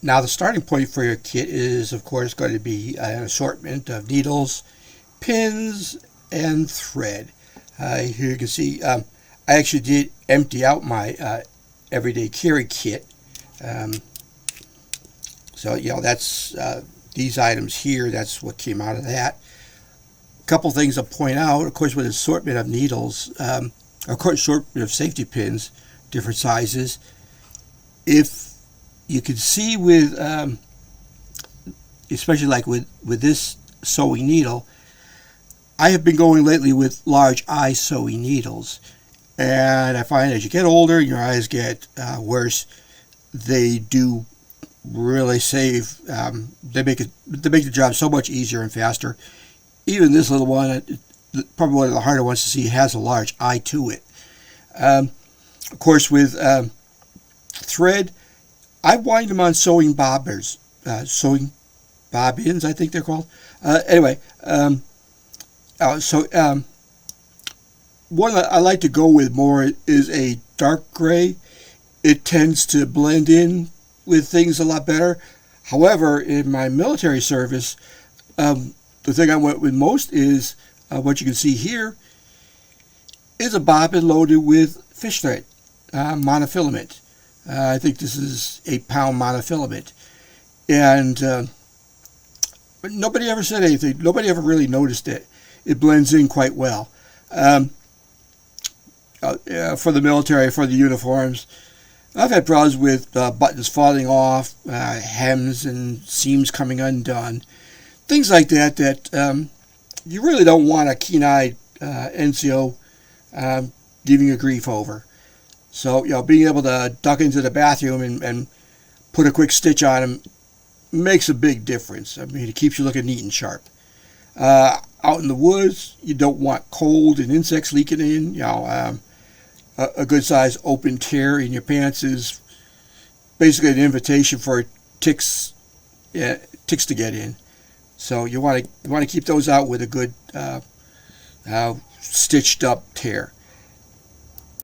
Now the starting point for your kit is, of course, going to be an assortment of needles, pins, and thread. Here you can see I actually did empty out my everyday carry kit. Um, so, that's these items here. That's what came out of that. A couple things to point out, of course, with an assortment of needles, of course, assortment of safety pins, different sizes. If you can see with, especially like with this sewing needle, I have been going lately with large eye sewing needles, and I find as you get older, your eyes get worse. They do really save. They make the job so much easier and faster. Even this little one, probably one of the harder ones to see, has a large eye to it. Of course, with thread, I wind them on sewing bobbers, sewing bobbins, I think they're called. Anyway, one that I like to go with more is a dark gray. It tends to blend in with things a lot better. However, in my military service, the thing I went with most is what you can see here is a bobbin loaded with fish thread, monofilament. I think this is 8-pound monofilament. And but nobody ever said anything. Nobody ever really noticed it. It blends in quite well. For the military, for the uniforms, I've had problems with buttons falling off, hems and seams coming undone. Things like that you really don't want a keen-eyed NCO giving you grief over. So, being able to duck into the bathroom and put a quick stitch on them makes a big difference. I mean, it keeps you looking neat and sharp. Out in the woods, you don't want cold and insects leaking in. A good size open tear in your pants is basically an invitation for ticks to get in. So you want to keep those out with a good stitched up tear.